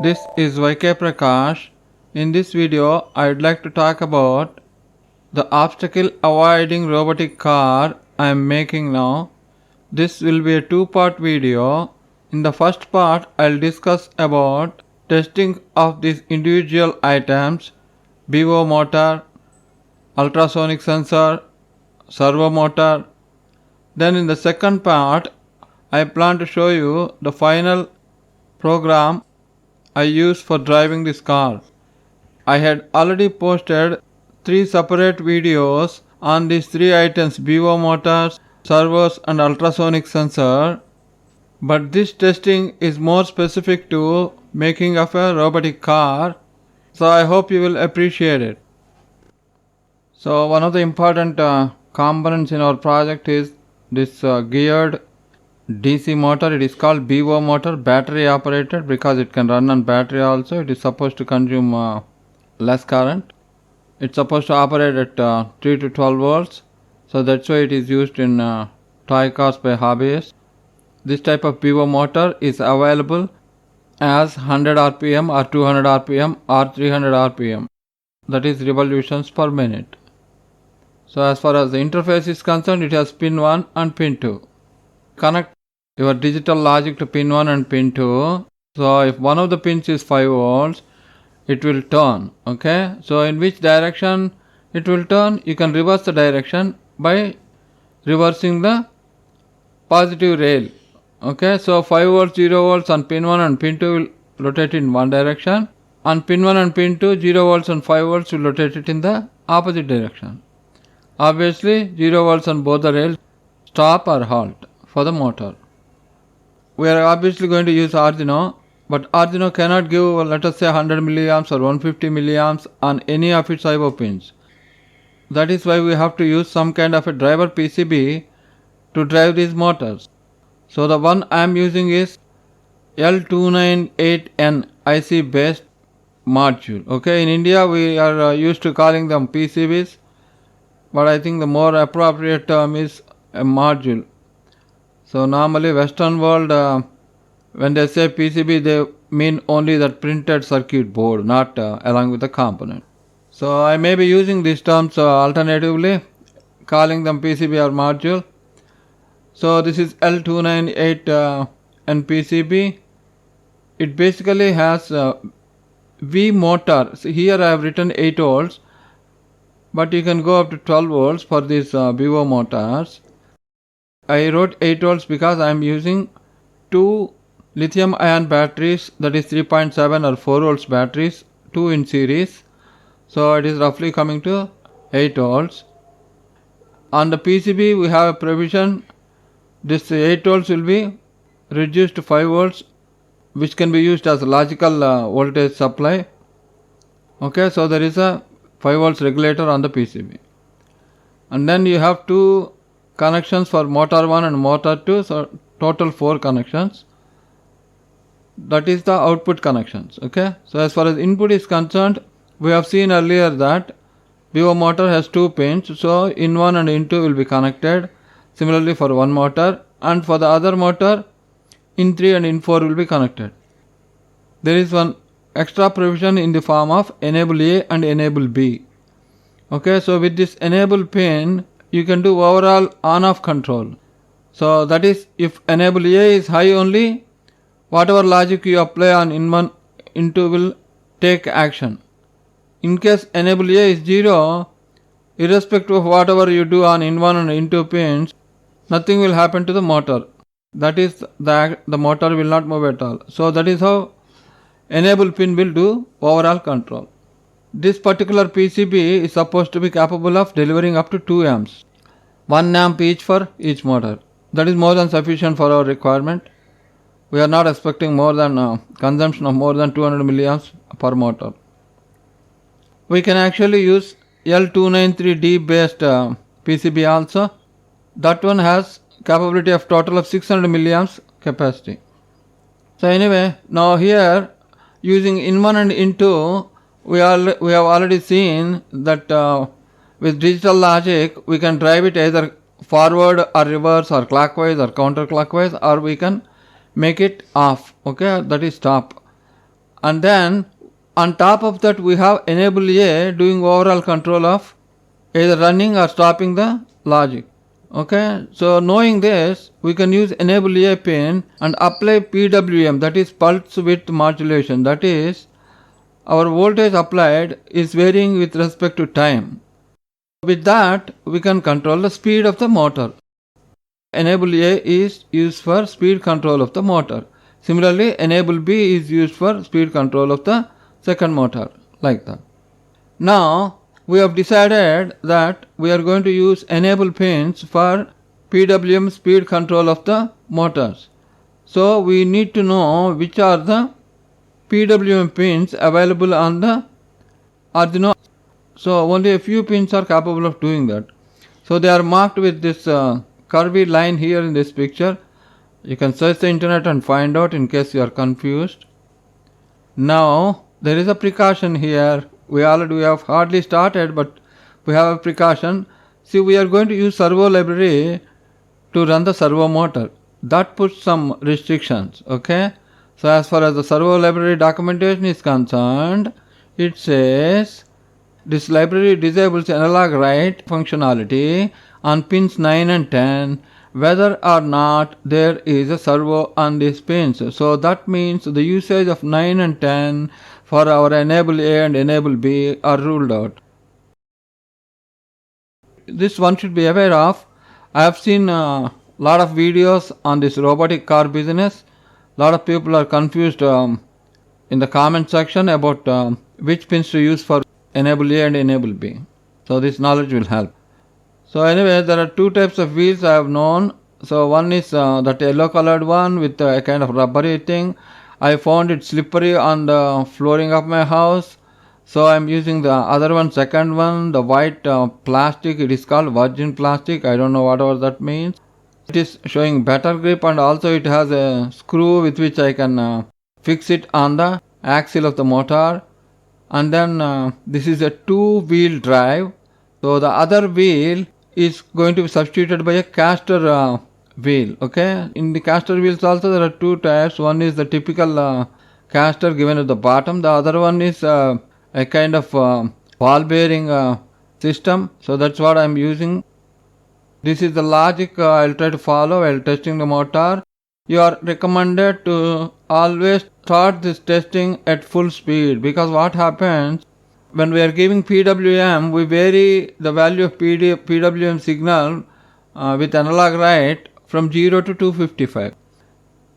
This is YK Prakash. In this video, I would like to talk about the obstacle avoiding robotic car I am making now. This will be a two-part video. In the first part, I'll discuss about testing of these individual items, BO motor, ultrasonic sensor, servo motor. Then in the second part, I plan to show you the final program I use for driving this car. I had already posted 3 separate videos on these 3 items, BO motors, servos and ultrasonic sensor, but this testing is more specific to making of a robotic car, so I hope you will appreciate it. So one of the important components in our project is this geared DC motor. It is called BO motor, battery operated, because it can run on battery also. It is supposed to consume less current. It's supposed to operate at 3 to 12 volts. So that's why it is used in toy cars by hobbyists. This type of BO motor is available as 100 RPM or 200 RPM or 300 RPM. That is revolutions per minute. So as far as the interface is concerned, it has pin 1 and pin 2. Connect your digital logic to pin 1 and pin 2. So if one of the pins is 5 volts, it will turn. Okay, so in which direction it will turn? You can reverse the direction by reversing the positive rail. Okay, so 5 volts, 0 volts on pin 1 and pin 2 will rotate in one direction. On pin 1 and pin 2, 0 volts and 5 volts will rotate it in the opposite direction. Obviously, 0 volts on both the rails stop or halt for the motor. We are obviously going to use Arduino, but Arduino cannot give, let us say, 100 milliamps or 150 milliamps on any of its IO pins. That is why we have to use some kind of a driver PCB to drive these motors. So the one I am using is L298N IC based module. Okay, in India we are used to calling them PCBs, but I think the more appropriate term is a module. So normally Western world, when they say PCB, they mean only that printed circuit board, not along with the component. So I may be using these terms alternatively, calling them PCB or module. So this is L298 and PCB. It basically has V motor. So here I have written 8 volts, but you can go up to 12 volts for these BO motors. I wrote 8 volts because I am using 2 lithium ion batteries, that is 3.7 or 4 volts batteries, 2 in series. So it is roughly coming to 8 volts. On the PCB we have a provision. This 8 volts will be reduced to 5 volts, which can be used as a logical voltage supply. Okay, so there is a 5 volts regulator on the PCB. And then you have 2 connections for motor 1 and motor 2, so total 4 connections. That is the output connections. Okay, so as far as input is concerned, we have seen earlier that BO motor has 2 pins, so in 1 and in 2 will be connected. Similarly for one motor, and for the other motor, in 3 and in 4 will be connected. There is one extra provision in the form of enable A and enable B. Okay, so with this enable pin, you can do overall on-off control. So that is, if enable A is high only, whatever logic you apply on in 1, in 2 will take action. In case enable A is 0, irrespective of whatever you do on in 1 and in 2 pins, nothing will happen to the motor. That is, the motor will not move at all. So that is how enable pin will do overall control. This particular PCB is supposed to be capable of delivering up to 2 amps. 1 amp each for each motor. That is more than sufficient for our requirement. We are not expecting more than consumption of more than 200 milliamps per motor. We can actually use L293D based PCB also. That one has capability of total of 600 milliamps capacity. So anyway, now here using in 1 and in 2, we have already seen that with digital logic we can drive it either forward or reverse or clockwise or counterclockwise, or we can make it off. Okay, that is stop. And then on top of that we have enable A doing overall control of either running or stopping the logic. Okay, so knowing this, we can use enable A pin and apply PWM, that is pulse width modulation. That is, our voltage applied is varying with respect to time. With that, we can control the speed of the motor. Enable A is used for speed control of the motor. Similarly, enable B is used for speed control of the second motor, like that. Now, we have decided that we are going to use enable pins for PWM speed control of the motors. So we need to know which are the PWM pins available on the Arduino. So only a few pins are capable of doing that. So they are marked with this curvy line here in this picture. You can search the internet and find out in case you are confused. Now there is a precaution here. We have hardly started, but we have a precaution. See, we are going to use servo library to run the servo motor. That puts some restrictions. Okay. So as far as the servo library documentation is concerned, it says this library disables analog write functionality on pins 9 and 10 whether or not there is a servo on these pins. So that means the usage of 9 and 10 for our enable A and enable B are ruled out. This one should be aware of. I have seen a lot of videos on this robotic car business. A lot of people are confused in the comment section about which pins to use for enable A and enable B. So this knowledge will help. So anyway, there are two types of wheels I have known. So one is that yellow colored one with a kind of rubbery thing. I found it slippery on the flooring of my house. So I am using the other one, second one, the white plastic. It is called virgin plastic. I don't know whatever that means. It is showing better grip, and also it has a screw with which I can fix it on the axle of the motor. And then this is a two-wheel drive. So the other wheel is going to be substituted by a caster wheel. Okay, in the caster wheels also there are two types. One is the typical caster given at the bottom. The other one is a kind of ball bearing system. So that's what I am using. This is the logic I'll try to follow while testing the motor. You are recommended to always start this testing at full speed, because what happens when we are giving PWM, we vary the value of PWM signal with analog write from 0 to 255.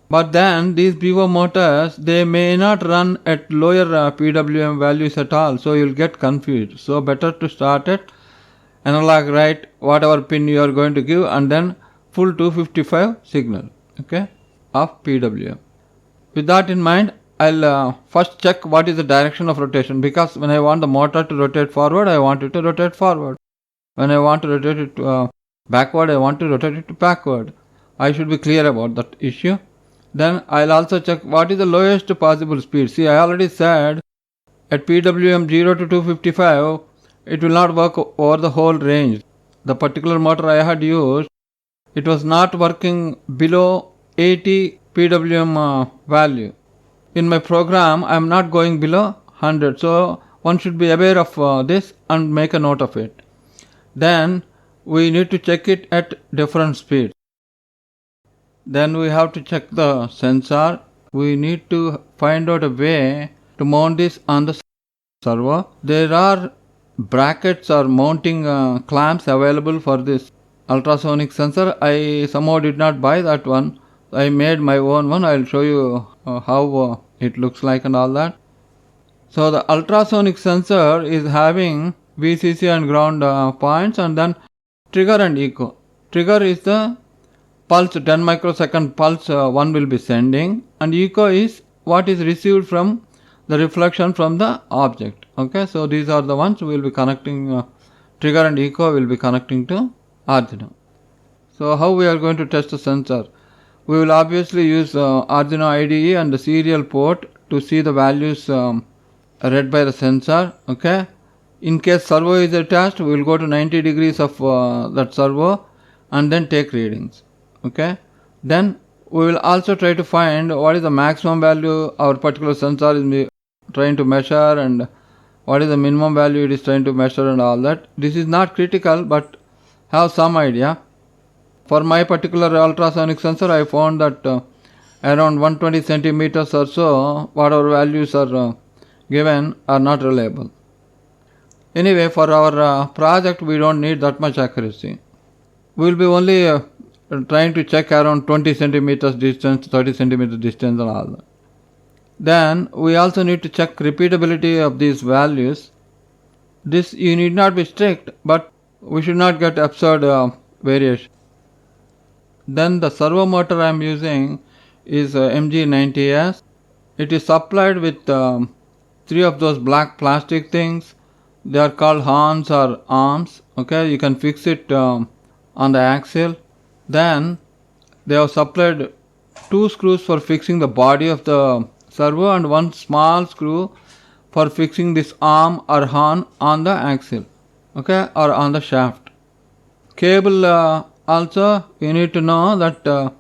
But then these BO motors, they may not run at lower PWM values at all, so you'll get confused. So better to start at analog write whatever pin you are going to give, and then full 255 signal, okay, of PWM. With that in mind, I'll first check what is the direction of rotation, because when I want the motor to rotate forward, I want it to rotate forward. When I want to rotate it backward, I want to rotate it to backward. I should be clear about that issue. Then I'll also check what is the lowest possible speed. See, I already said at PWM 0 to 255, it will not work over the whole range. The particular motor I had used, it was not working below 80 PWM value. In my program, I am not going below 100. So one should be aware of this and make a note of it. Then we need to check it at different speeds. Then we have to check the sensor. We need to find out a way to mount this on the servo. There are brackets or mounting clamps available for this ultrasonic sensor. I somehow did not buy that one. I made my own one. I'll show you how it looks like and all that. So the ultrasonic sensor is having VCC and ground points, and then trigger and echo. Trigger is the pulse, 10 microsecond pulse one will be sending, and echo is what is received from the reflection from the object. Okay, so these are the ones we will be connecting. Trigger and echo will be connecting to Arduino. So how we are going to test the sensor? We will obviously use Arduino IDE and the serial port to see the values read by the sensor. Okay, in case servo is attached, we will go to 90 degrees of that servo and then take readings. Okay, then we will also try to find what is the maximum value our particular sensor is trying to measure and what is the minimum value it is trying to measure and all that. This is not critical, but have some idea. For my particular ultrasonic sensor, I found that around 120 centimeters or so, whatever values are given are not reliable. Anyway, for our project, we don't need that much accuracy. We will be only trying to check around 20 centimeters distance, 30 centimeters distance and all that. Then we also need to check repeatability of these values. This you need not be strict, but we should not get absurd variation. Then the servo motor I am using is MG90S. It is supplied with 3 of those black plastic things. They are called horns or arms. Okay, you can fix it on the axle. Then they have supplied 2 screws for fixing the body of the servo and 1 small screw for fixing this arm or horn on the axle, okay, or on the shaft. Cable also you need to know that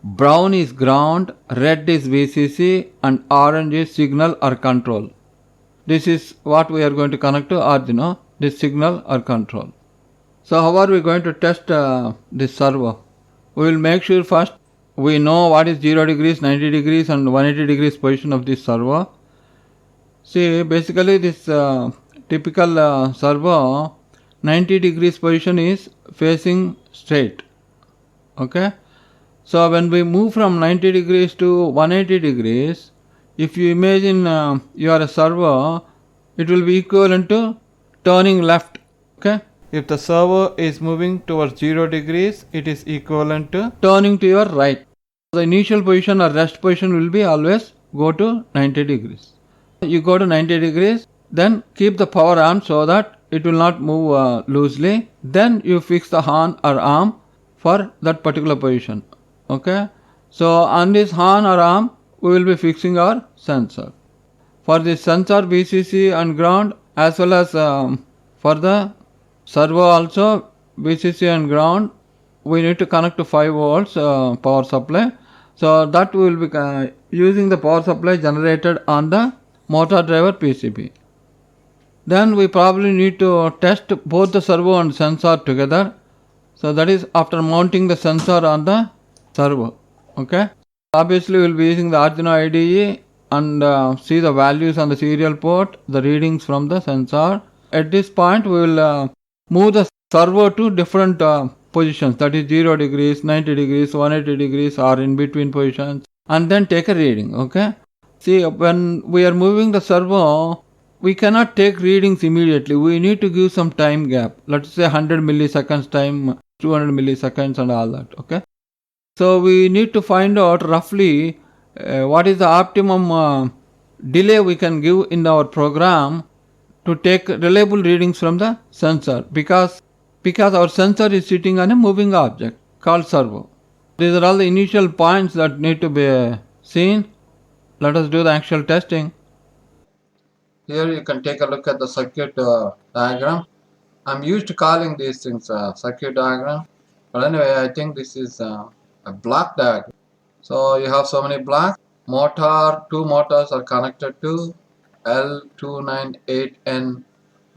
brown is ground, red is VCC and orange is signal or control. This is what we are going to connect to Arduino, this signal or control. So how are we going to test this servo? We will make sure first we know what is 0 degrees, 90 degrees and 180 degrees position of this servo. See, basically this typical servo 90 degrees position is facing straight. Okay. So when we move from 90 degrees to 180 degrees, if you imagine you are a servo, it will be equivalent to turning left. Okay. If the servo is moving towards 0 degrees, it is equivalent to turning to your right. The initial position or rest position will be always go to 90 degrees. You go to 90 degrees, then keep the power on so that it will not move loosely. Then you fix the horn or arm for that particular position. Okay. So on this horn or arm, we will be fixing our sensor. For the sensor, VCC and ground, as well as for the servo also, VCC and ground, we need to connect to 5 volts power supply. So that we will be using the power supply generated on the motor driver PCB. Then we probably need to test both the servo and sensor together. So that is after mounting the sensor on the servo. Okay. Obviously we will be using the Arduino IDE and see the values on the serial port, the readings from the sensor. At this point we will move the servo to different positions, that is 0 degrees, 90 degrees, 180 degrees or in between positions, and then take a reading. Okay. See, when we are moving the servo, we cannot take readings immediately. We need to give some time gap. Let's say 100 milliseconds time, 200 milliseconds and all that. Okay. So we need to find out roughly what is the optimum delay we can give in our program to take reliable readings from the sensor, because our sensor is sitting on a moving object called servo. These are all the initial points that need to be seen. Let us do the actual testing. Here you can take a look at the circuit diagram. I'm used to calling these things circuit diagram, but anyway, I think this is a block diagram. So you have so many blocks. Two motors are connected to L298N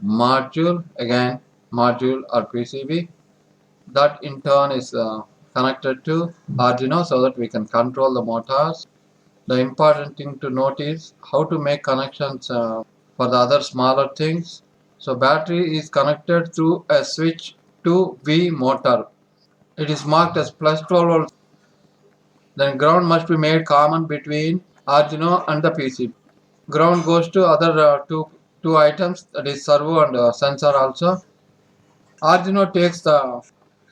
module, again module or PCB. That in turn is connected to Arduino so that we can control the motors. The important thing to note is how to make connections for the other smaller things. So battery is connected through a switch to V motor. It is marked as plus 12 volts. Then ground must be made common between Arduino and the PCB. Ground goes to other two items, that is servo and sensor also. Arduino takes the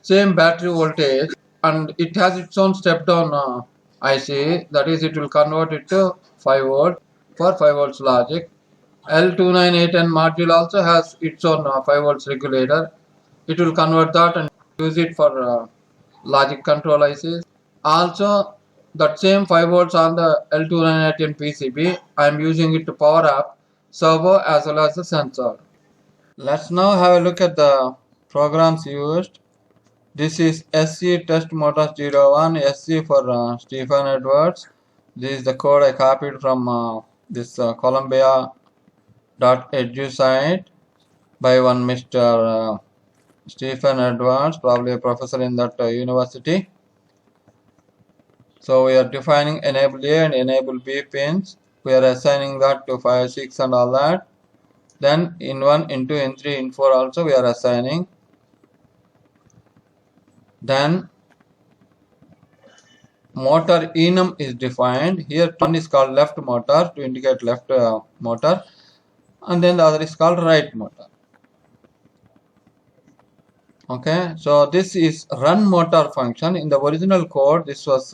same battery voltage and it has its own step down IC, that is it will convert it to 5 volt for 5 volts logic. L298N module also has its own 5 volts regulator. It will convert that and use it for logic control ICs. Also that same 5 volts on the L298N PCB, I am using it to power up servo as well as the sensor. Let's now have a look at the programs used. This is SC test motors 01, SC for Stephen Edwards. This is the code I copied from this Columbia.edu site by one Mr. Stephen Edwards, probably a professor in that university. So we are defining enable A and enable B pins. We are assigning that to 5, 6 and all that. Then in 1, in 2, in 3, in 4 also we are assigning. Then motor enum is defined. Here one is called left motor to indicate left motor, and then the other is called right motor. Okay, so this is run motor function. In the original code, this was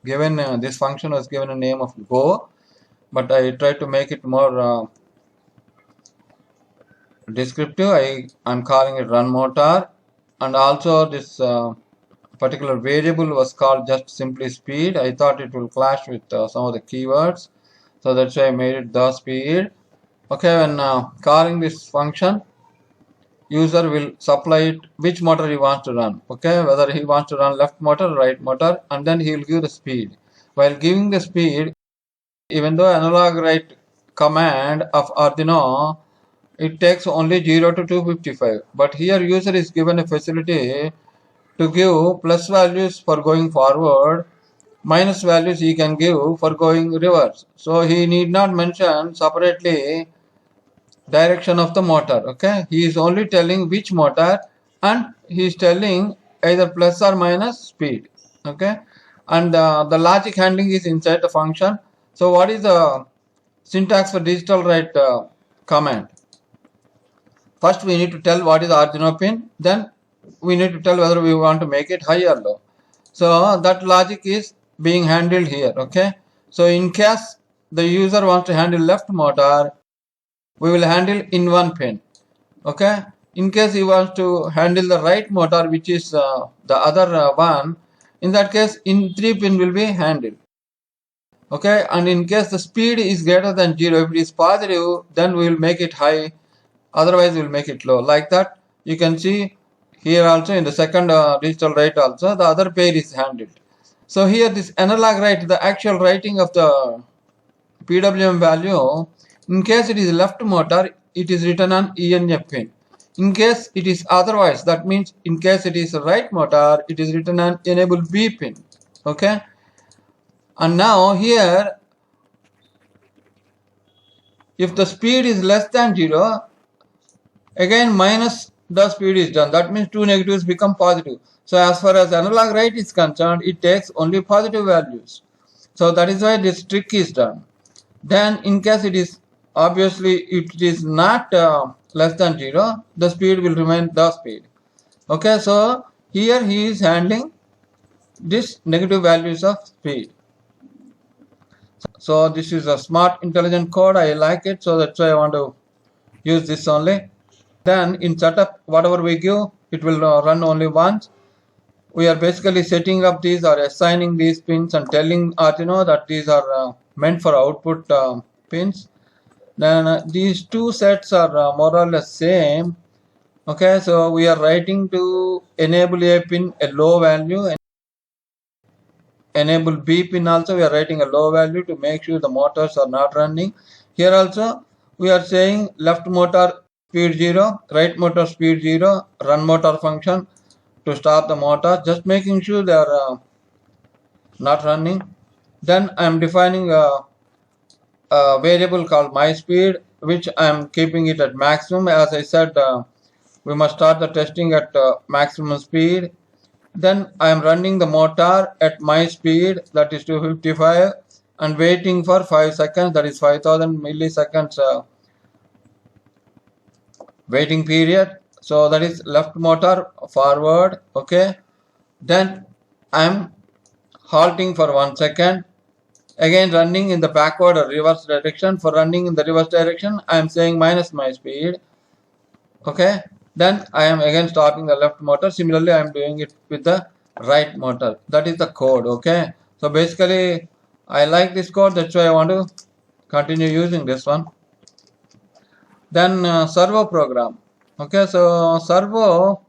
given. This function was given a name of go, but I tried to make it more descriptive. I'm calling it run motor, and also this particular variable was called just simply speed. I thought it will clash with some of the keywords, so that's why I made it the speed. Okay, when calling this function, user will supply it which motor he wants to run. Okay, whether he wants to run left motor, right motor, and then he will give the speed. While giving the speed, even though analog write command of Arduino, it takes only 0 to 255, but here user is given a facility to give plus values for going forward, minus values he can give for going reverse. So he need not mention separately direction of the motor. Okay, he is only telling which motor, and he is telling either plus or minus speed. Okay, and the logic handling is inside the function. So what is the syntax for digital write command? First we need to tell what is the Arduino pin, then we need to tell whether we want to make it high or low. So that logic is being handled here. Okay, so in case the user wants to handle left motor, we will handle in one pin. Okay, in case he wants to handle the right motor, which is the other one, in that case in 3 pin will be handled. Okay, and in case the speed is greater than 0, if it is positive, then we will make it high, otherwise we will make it low. Like that, you can see here also in the second digital write also the other pair is handled. So here this analog write, the actual writing of the PWM value, in case it is left motor, it is written on ENF pin. In case it is otherwise, that means in case it is right motor, it is written on enable B pin. Okay, and now here if the speed is less than 0, again minus the speed is done. That means two negatives become positive. So as far as analog write is concerned, it takes only positive values. So that is why this trick is done. Then in case it is obviously it is not less than 0, the speed will remain the speed. Okay, so here he is handling this negative values of speed. So this is a smart intelligent code. I like it, so that's why I want to use this only. Then in setup, whatever we give, it will run only once. We are basically setting up these or assigning these pins and telling Arduino that these are meant for output pins. Then these two sets are more or less same. Okay, so we are writing to enable A pin a low value, and enable B pin also we are writing a low value to make sure the motors are not running. Here also we are saying left motor speed 0, right motor speed 0, run motor function to stop the motor, just making sure they are not running. Then I am defining a variable called my speed, which I am keeping it at maximum. As I said, we must start the testing at maximum speed. Then I am running the motor at my speed, that is 255, and waiting for 5 seconds, that is 5000 milliseconds waiting period. So that is left motor forward. Okay, then I am halting for 1 second, again running in the backward or reverse direction. For running in the reverse direction, I am saying minus my speed. Okay, then I am again stopping the left motor. Similarly, I am doing it with the right motor. That is the code. Okay, so basically I like this code, that's why I want to continue using this one. Then servo program. Okay, so servo,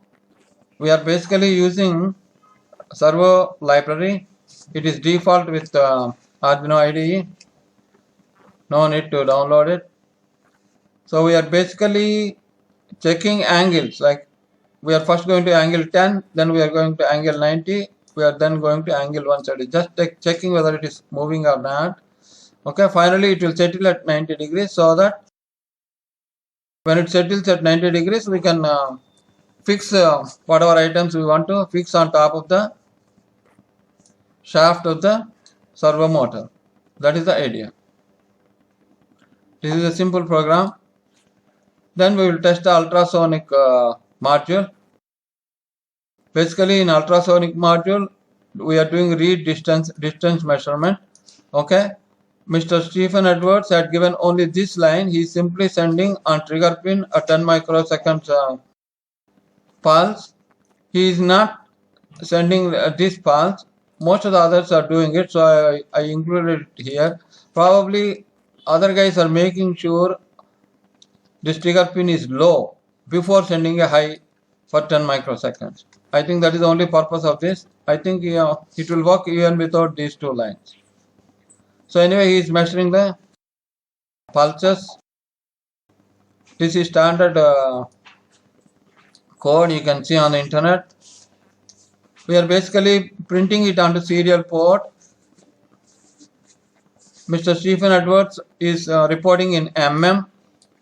we are basically using servo library. It is default with Arduino IDE. No need to download it. So we are basically checking angles, like we are first going to angle 10, then we are going to angle 90, we are then going to angle 170, just checking whether it is moving or not. Okay, finally it will settle at 90 degrees, so that when it settles at 90 degrees we can fix whatever items we want to fix on top of the shaft of the servo motor. That is the idea. This is a simple program. Then we will test the ultrasonic module. Basically in ultrasonic module we are doing read distance measurement. Okay, Mr. Stephen Edwards had given only this line. He is simply sending on trigger pin a 10 microseconds pulse. He is not sending this pulse. Most of the others are doing it, so I included it here. Probably other guys are making sure this trigger pin is low before sending a high for 10 microseconds. I think that is the only purpose of this. I think it will work even without these two lines. So anyway, he is measuring the pulses. This is standard code you can see on the internet. We are basically printing it onto serial port. Mr. Stephen Edwards is reporting in mm,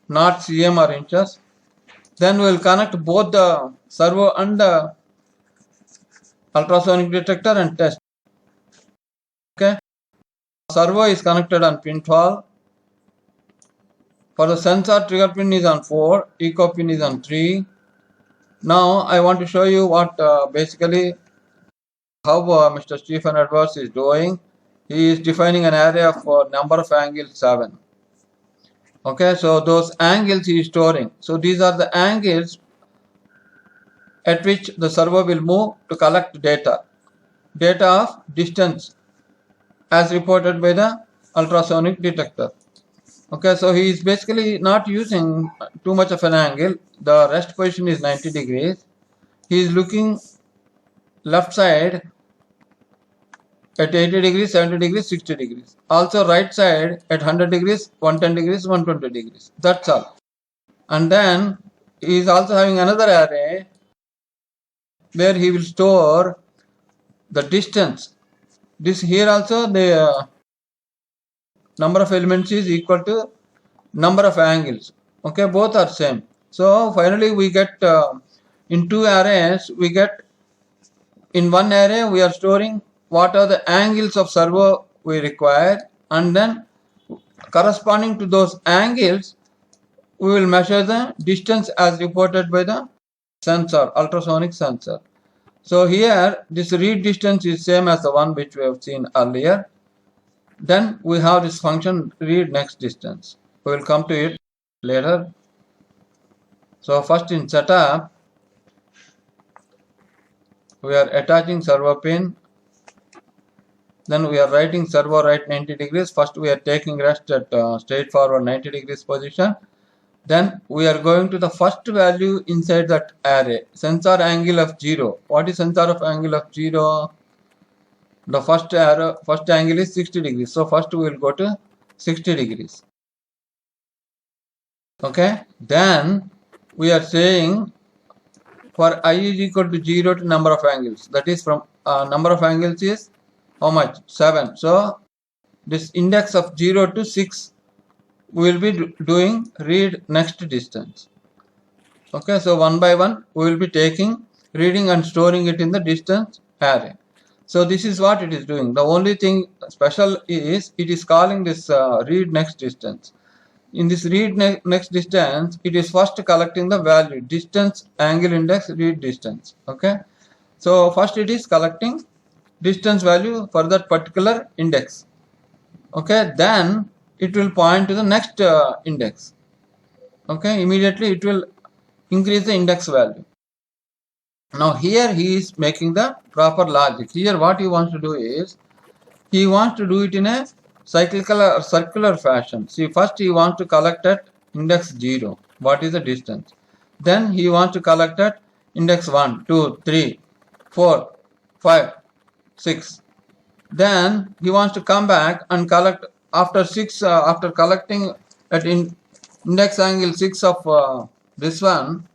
not cm or inches. Then we will connect both the servo and the ultrasonic detector and test. Okay, servo is connected on pin 12. For the sensor, trigger pin is on 4, echo pin is on 3. Now I want to show you what basically how Mr. Stephen Edwards is doing. He is defining an array of number of angles 7. Okay, so those angles he is storing. So these are the angles at which the servo will move to collect data of distance as reported by the ultrasonic detector. Okay, so he is basically not using too much of an angle. The rest position is 90 degrees. He is looking left side at 80 degrees, 70 degrees, 60 degrees. Also right side at 100 degrees, 110 degrees, 120 degrees. That's all. And then he is also having another array where he will store the distance. This here also the number of elements is equal to number of angles. Okay, both are same. So finally we get in two arrays, we get in one array we are storing what are the angles of servo we require, and then corresponding to those angles we will measure the distance as reported by the sensor, ultrasonic sensor. So here this read distance is same as the one which we have seen earlier. Then we have this function read next distance. We will come to it later. So first in setup we are attaching servo pin. Then we are writing servo right 90 degrees. First we are taking rest at straightforward 90 degrees position. Then we are going to the first value inside that array, sensor angle of 0. What is sensor of angle of 0? The first angle is 60 degrees. So first we will go to 60 degrees. Okay. Then we are saying for I is equal to 0 to number of angles. That is from number of angles is how much? 7. So this index of 0 to 6 we will be doing read next distance. Okay, so one by one we will be taking, reading and storing it in the distance array. So this is what it is doing. The only thing special is it is calling this read next distance. In this read next distance, it is first collecting the value distance angle index read distance. Okay, so first it is collecting distance value for that particular index. Okay, then it will point to the next index. Okay, immediately it will increase the index value. Now here he is making the proper logic. Here what he wants to do is he wants to do it in a cyclical or circular fashion. See, first he wants to collect at index 0. What is the distance? Then he wants to collect at index 1, 2, 3, 4, 5, 6. Then he wants to come back and collect after 6 after collecting at index angle 6 of this one,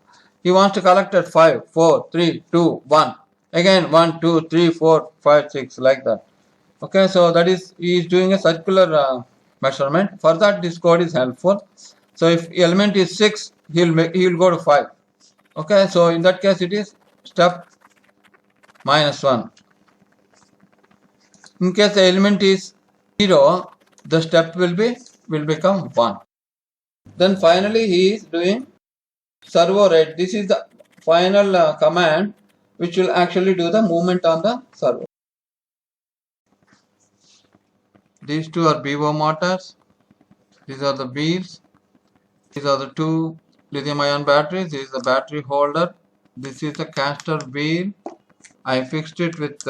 he wants to collect at 5 4 3 2 1, again 1 2 3 4 5 6, like that. Okay, so that is, he is doing a circular measurement. For that, this code is helpful. So if element is 6, he will go to 5. Okay, so in that case it is step -1. In case the element is 0, the step will become 1. Then finally he is doing servo rate. This is the final command which will actually do the movement on the servo. These two are BO motors. These are the wheels. These are the two lithium ion batteries. This is the battery holder. This is the caster wheel. I fixed it with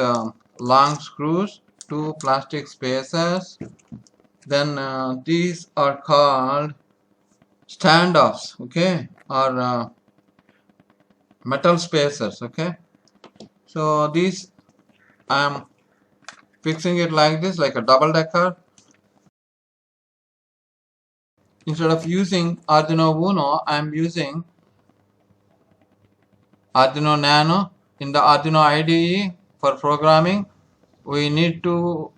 long screws, 2 plastic spacers. Then these are called standoffs, okay, or metal spacers, okay. So these I am fixing it like this, like a double decker. Instead of using Arduino Uno, I am using Arduino Nano. In the Arduino IDE for programming, we need to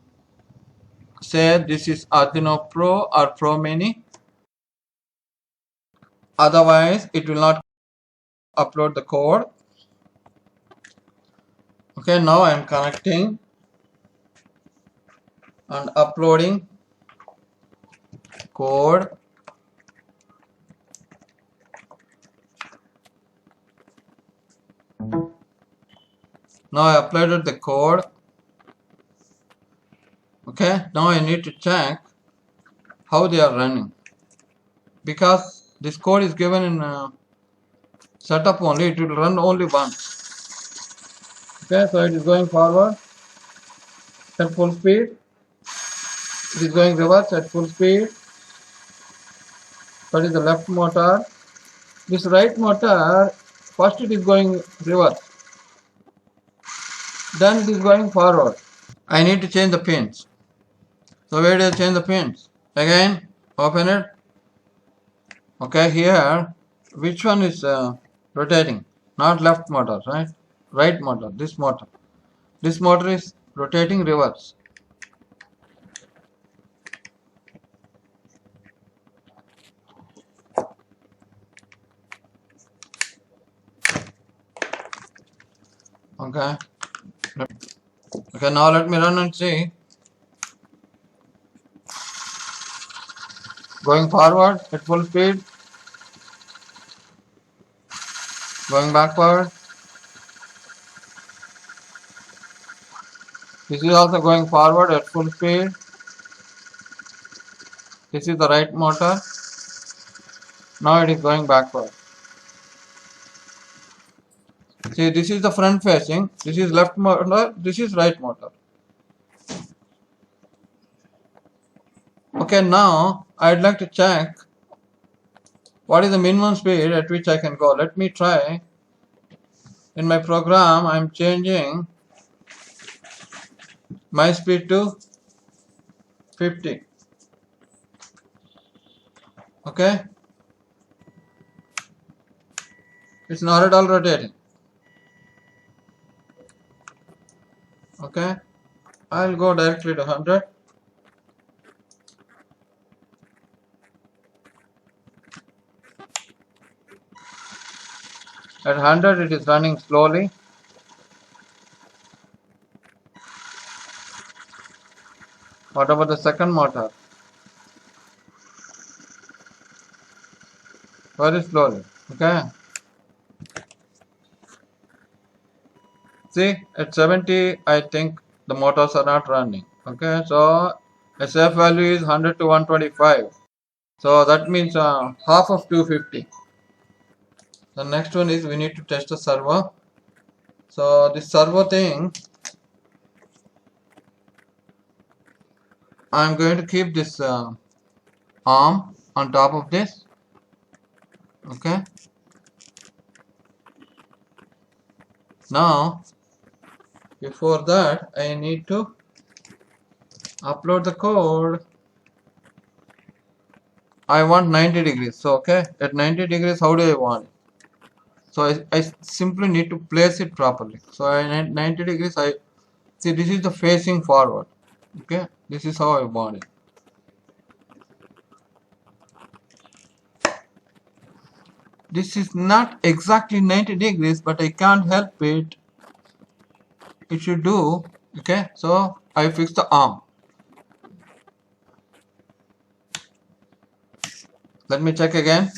say this is Arduino Pro or Pro Mini. Otherwise, it will not upload the code. Okay, now I am connecting and uploading code. Now I uploaded the code. Okay, now I need to check how they are running, because this code is given in setup only, it will run only once. Okay, so it is going forward at full speed. It is going reverse at full speed. That is the left motor. This right motor, first it is going reverse, then it is going forward. I need to change the pins. So where do I change the pins? Again, open it. Okay, here, which one is rotating? Not left motor, right? Right motor, this motor. This motor is rotating reverse. Okay. Okay, now let me run and see. Going forward at full speed. Going backward. This is also going forward at full speed. This is the right motor. Now it is going backward. See, this is the front facing. This is left motor. This is right motor. Okay, now I'd like to check what is the minimum speed at which I can go. Let me try. In my program, I'm changing my speed to 50. Okay, it's not at all rotating. Okay, I'll go directly to 100. At 100 it is running slowly. What about the second motor? Very slowly. Okay. See, at 70 I think the motors are not running. Okay, so a safe value is 100 to 125. So that means half of 250. The next one is we need to test the servo. So this servo thing, I'm going to keep this arm on top of this. Okay. Now, before that, I need to upload the code. I want 90 degrees. So okay, at 90 degrees, how do I want it? So I simply need to place it properly. So at 90 degrees, I see this is the facing forward. Okay, this is how I want it. This is not exactly 90 degrees, but I can't help it. It should do. Okay, so I fix the arm. Let me check again.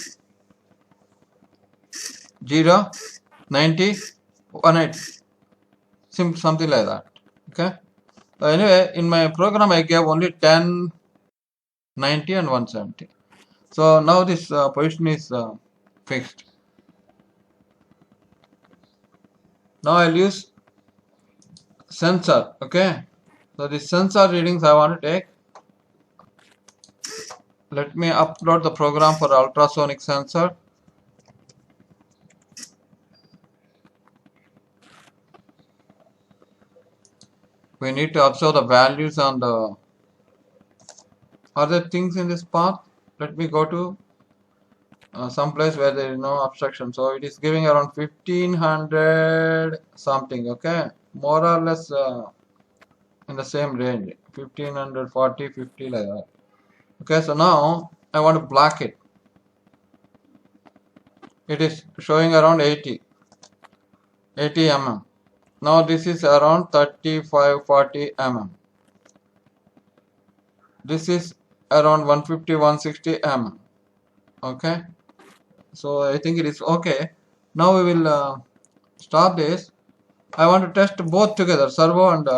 0, 90, 180. Something like that. Okay. So anyway, in my program I gave only 10, 90 and 170. So now this position is fixed. Now I'll use sensor. Okay. So the sensor readings I want to take. Let me upload the program for ultrasonic sensor. We need to observe the values on the other things in this path. Let me go to some place where there is no obstruction. So it is giving around 1500 something. Okay, more or less in the same range, 1540, 50 like that. Okay, so now I want to block it. It is showing around 80 mm. Now this is around 35, 40 mm. This is around 150, 160 mm. Okay, so I think it is okay. Now we will stop this. I want to test both together, servo and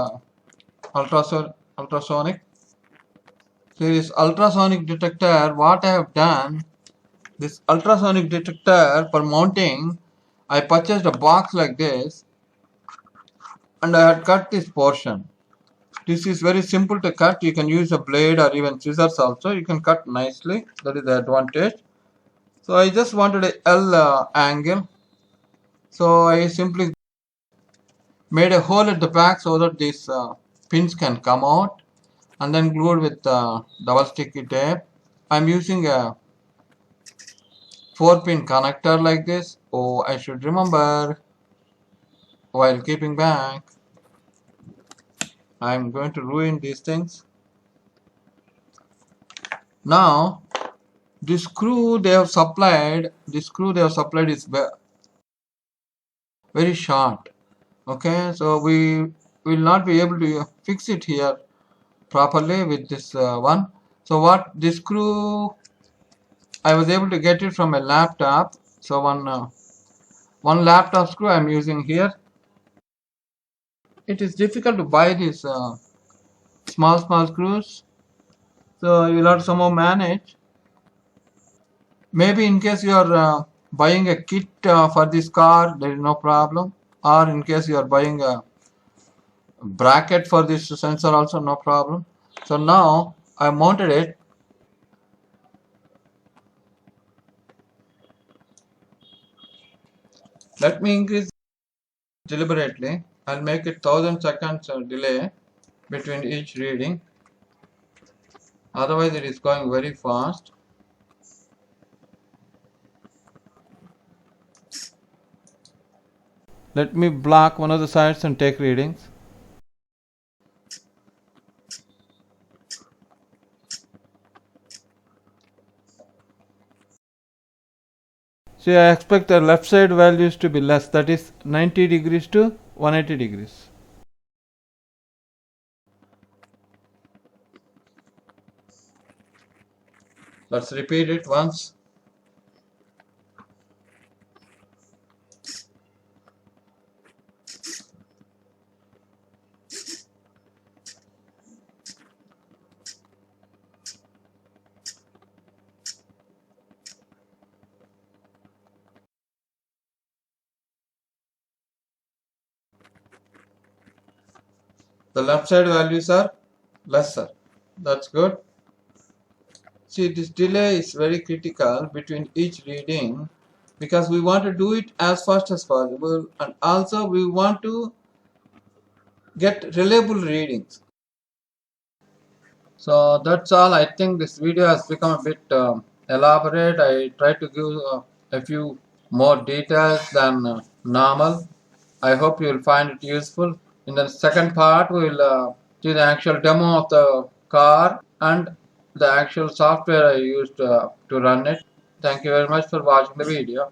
ultrasonic. So this ultrasonic detector, what I have done, this ultrasonic detector for mounting, I purchased a box like this and I had cut this portion. This is very simple to cut. You can use a blade or even scissors also. You can cut nicely. That is the advantage. So I just wanted a L angle. So I simply made a hole at the back so that these pins can come out and then glued with double sticky tape. I'm using a 4-pin connector like this. Oh, I should remember while keeping back. I'm going to ruin these things. Now, this screw they have supplied, is very short. Okay, so we will not be able to fix it here properly with this one. So what this screw, I was able to get it from a laptop. So one laptop screw I'm using here. It is difficult to buy these small screws, so you'll have to somehow manage. Maybe in case you are buying a kit for this car, there is no problem. Or in case you are buying a bracket for this sensor, also no problem. So now I mounted it. Let me increase deliberately. I'll make it 1000 seconds delay between each reading. Otherwise, it is going very fast. Let me block one of the sides and take readings. See, I expect the left side values to be less, that is 90 degrees to 180 degrees. Let's repeat it once. The left side values are lesser. That's good. See, this delay is very critical between each reading because we want to do it as fast as possible and also we want to get reliable readings. So that's all. I think this video has become a bit elaborate. I try to give a few more details than normal. I hope you will find it useful. In the second part, we will do the actual demo of the car and the actual software I used to run it. Thank you very much for watching the video.